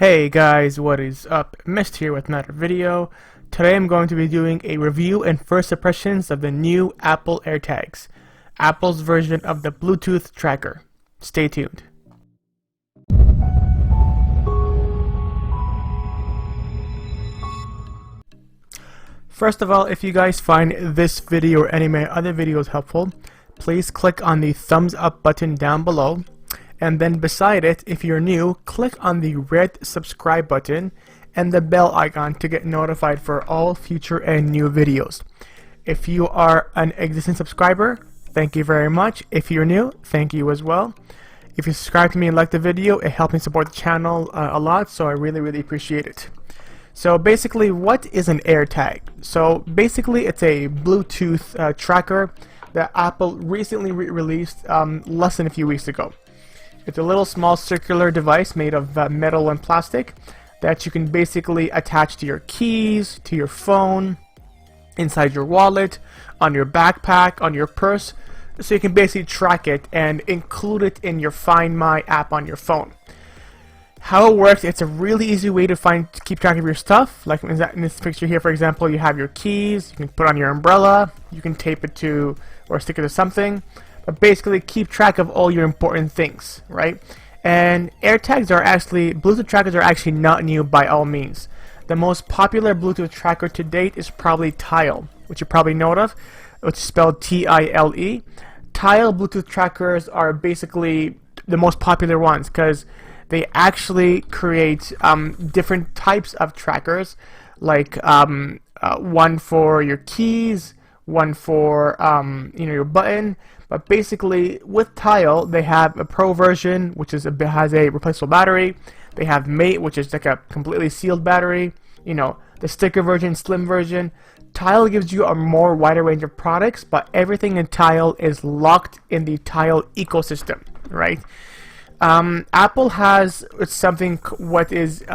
Hey guys, what is up? Mist here with another video. Today I'm going to be doing a review and first impressions of the new Apple Airtags, Apple's version of the Bluetooth tracker. Stay tuned. First of all, if you guys find this video or any of my other videos helpful, please click on the thumbs up button down below. And then beside it, if you're new, click on the red subscribe button and the bell icon to get notified for all future and new videos. If you are an existing subscriber, thank you very much. If you're new, thank you as well. If you subscribe to me and like the video, it helps me support the channel a lot, so I really appreciate it. So basically, what is an AirTag? So basically, it's a Bluetooth tracker that Apple recently released less than a few weeks ago. It's a little small circular device made of metal and plastic that you can basically attach to your keys, to your phone, inside your wallet, on your backpack, on your purse, so you can basically track it and include it in your Find My app on your phone. How it works, it's a really easy way to keep track of your stuff. Like in this picture here, for example, you have your keys, you can put on your umbrella, you can tape it to or stick it to something. But basically keep track of all your important things, right? And AirTags are actually, Bluetooth trackers are actually not new by all means. The most popular Bluetooth tracker to date is probably Tile, which you probably know of, which is spelled T-I-L-E. Tile Bluetooth trackers are basically the most popular ones because they actually create different types of trackers, like one for your keys, one for your button. But basically, with Tile, they have a Pro version, which has a replaceable battery. They have Mate, which is like a completely sealed battery. You know, the sticker version, slim version. Tile gives you a more wider range of products, but everything in Tile is locked in the Tile ecosystem, right? Apple has something what is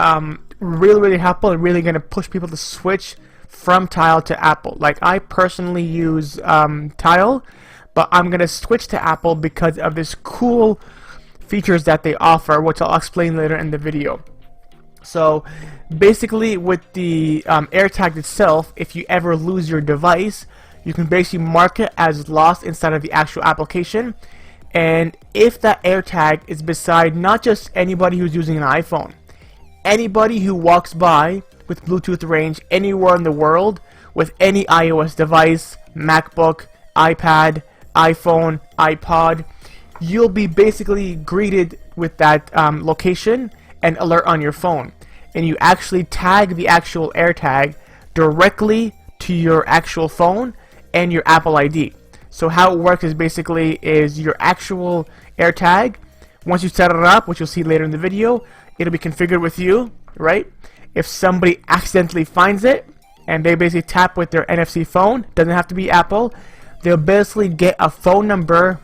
really helpful and really going to push people to switch from Tile to Apple. Like I personally use Tile, but I'm going to switch to Apple because of this cool features that they offer, which I'll explain later in the video. So basically with the AirTag itself, if you ever lose your device, you can basically mark it as lost inside of the actual application. And if that AirTag is beside not just anybody who's using an iPhone, anybody who walks by with Bluetooth range anywhere in the world with any iOS device, MacBook, iPad, iPhone, iPod, you'll be basically greeted with that location and alert on your phone. And you actually tag the actual AirTag directly to your actual phone and your Apple ID. So how it works is basically your actual AirTag, once you set it up, which you'll see later in the video, it'll be configured with you, right? If somebody accidentally finds it and they basically tap with their NFC phone, doesn't have to be Apple, they'll basically get a phone number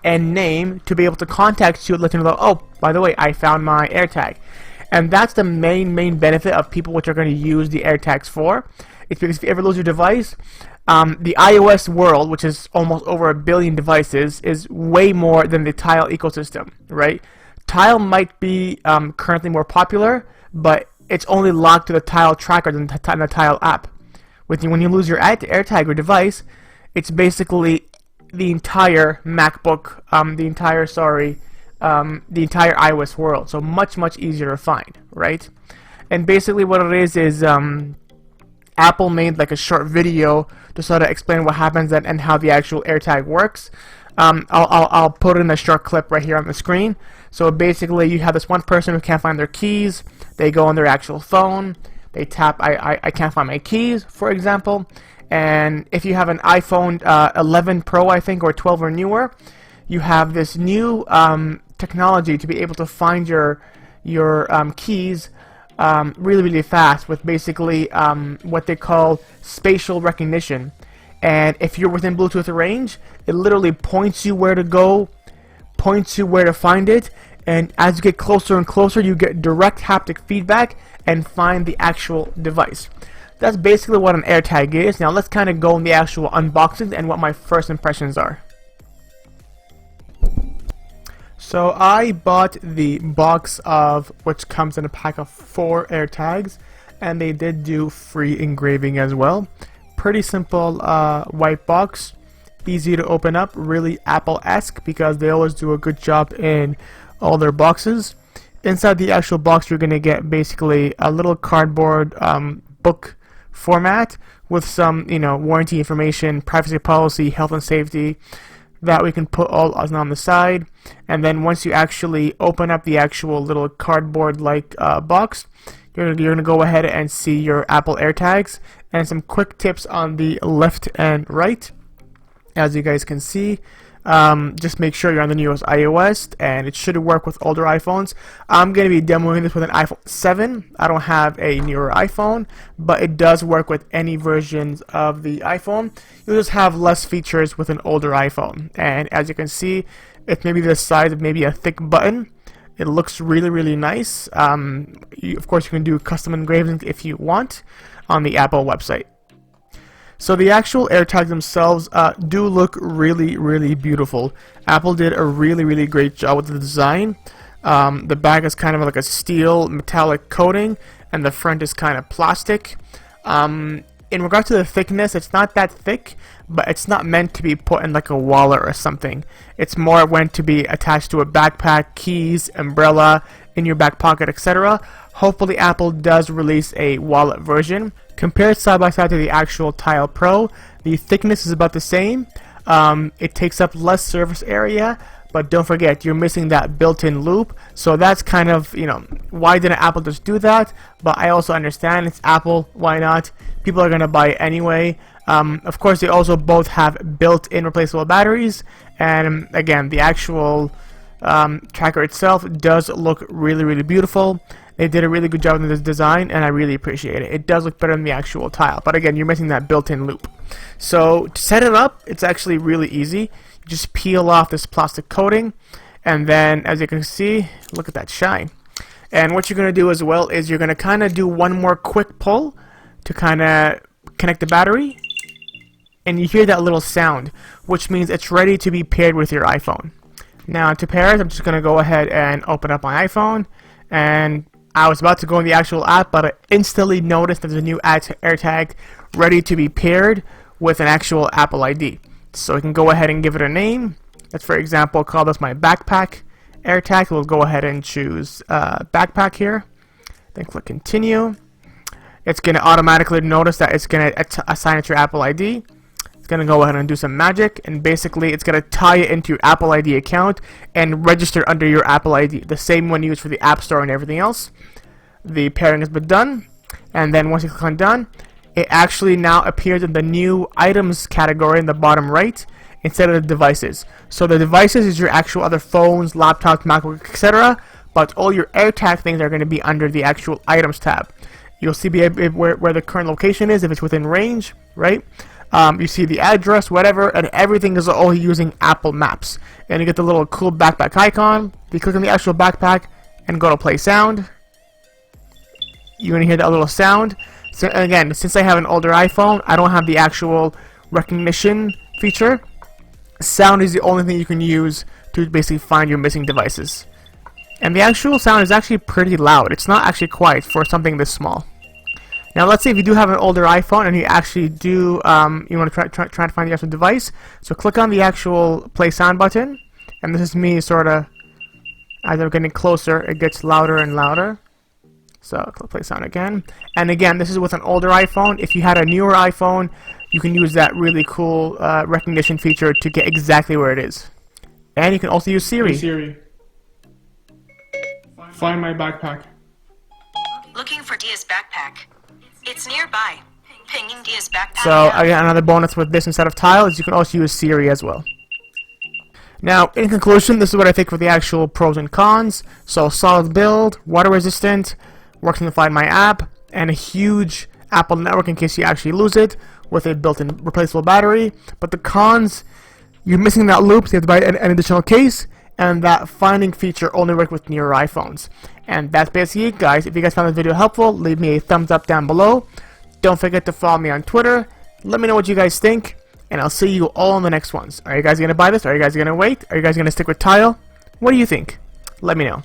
and name to be able to contact you and let you know, oh, by the way, I found my AirTag. And that's the main benefit of people which are going to use the AirTags for. It's because if you ever lose your device, the iOS world, which is almost over 1 billion devices, is way more than the Tile ecosystem, right? Tile might be currently more popular, but it's only locked to the Tile tracker than the Tile app. When you lose your AirTag or device, it's basically the entire MacBook, the entire iOS world. So much easier to find, right? And basically what it is Apple made like a short video to sort of explain what happens and how the actual AirTag works. I'll put in a short clip right here on the screen. So basically you have this one person who can't find their keys. They go on their actual phone. They tap, I can't find my keys, for example. And if you have an iPhone 11 Pro, I think, or 12 or newer, you have this new technology to be able to find your keys really fast with basically what they call spatial recognition. And if you're within Bluetooth range, it literally points you where to go, points you where to find it, and as you get closer and closer, you get direct haptic feedback and find the actual device. That's basically what an AirTag is. Now let's kind of go in the actual unboxing and what my first impressions are. So I bought the box of, which comes in a pack of 4 Airtags, and they did do free engraving as well. Pretty simple white box, easy to open up, really Apple-esque because they always do a good job in all their boxes. Inside the actual box you're going to get basically a little cardboard book format with some, warranty information, privacy policy, health and safety, that we can put all on the side. And then once you actually open up the actual little cardboard like box, you're going to go ahead and see your Apple AirTags and some quick tips on the left and right. As you guys can see, just make sure you're on the newest iOS, and it should work with older iPhones. I'm going to be demoing this with an iPhone 7. I don't have a newer iPhone, but it does work with any versions of the iPhone. You'll just have less features with an older iPhone. And as you can see, it's maybe the size of maybe a thick button. It looks really, really nice. Of course, you can do custom engravings if you want on the Apple website. So the actual AirTags themselves do look really, really beautiful. Apple did a really, really great job with the design. The back is kind of like a steel metallic coating, and the front is kind of plastic. In regard to the thickness, it's not that thick, but it's not meant to be put in like a wallet or something. It's more meant to be attached to a backpack, keys, umbrella, in your back pocket, etc. Hopefully Apple does release a wallet version. Compared side by side to the actual Tile Pro, the thickness is about the same. It takes up less surface area, but don't forget, you're missing that built-in loop. So that's kind of, why didn't Apple just do that? But I also understand it's Apple, why not? People are going to buy it anyway. Of course, they also both have built-in replaceable batteries. And again, the actual tracker itself does look really, really beautiful. They did a really good job in this design, and I really appreciate it. It does look better than the actual tile, but again, you're missing that built-in loop. So to set it up, it's actually really easy. You just peel off this plastic coating, and then as you can see, look at that shine. And what you're going to do as well is you're going to kind of do one more quick pull to kind of connect the battery, and you hear that little sound, which means it's ready to be paired with your iPhone. Now to pair it, I'm just going to go ahead and open up my iPhone, and I was about to go in the actual app, but I instantly noticed there's a new AirTag ready to be paired with an actual Apple ID. So we can go ahead and give it a name. Let's, for example, call this my backpack AirTag. We'll go ahead and choose backpack here. Then click continue. It's going to automatically notice that it's going to assign it to your Apple ID. It's going to go ahead and do some magic, and basically it's going to tie it into your Apple ID account and register under your Apple ID, the same one used for the App Store and everything else. The pairing has been done, and then once you click on done, it actually now appears in the new items category in the bottom right instead of the devices. So the devices is your actual other phones, laptops, MacBook, etc. But all your AirTag things are going to be under the actual items tab. You'll see where the current location is, if it's within range, right? You see the address, whatever, and everything is all using Apple Maps. And you get the little cool backpack icon. You click on the actual backpack and go to play sound. You're going to hear that little sound. So again, since I have an older iPhone, I don't have the actual recognition feature. Sound is the only thing you can use to basically find your missing devices. And the actual sound is actually pretty loud. It's not actually quiet for something this small. Now let's say if you do have an older iPhone and you actually do, you want to try to find the actual device. So click on the actual play sound button. And this is me sort of, as I'm getting closer, it gets louder and louder. So click play sound again. And again, this is with an older iPhone. If you had a newer iPhone, you can use that really cool recognition feature to get exactly where it is. And you can also use Siri. Hey Siri, find my backpack. Looking for Dia's backpack. It's nearby. Pinging Dia's backpack. So again, another bonus with this instead of Tile is you can also use Siri as well. Now, in conclusion, this is what I think for the actual pros and cons. So solid build, water resistant, works in the Find My app, and a huge Apple network in case you actually lose it, with a built-in replaceable battery. But the cons, you're missing that loop, so you have to buy an additional case, and that finding feature only works with newer iPhones. And that's basically it, guys. If you guys found this video helpful, leave me a thumbs up down below. Don't forget to follow me on Twitter. Let me know what you guys think, and I'll see you all in the next ones. Are you guys going to buy this? Are you guys going to wait? Are you guys going to stick with Tile? What do you think? Let me know.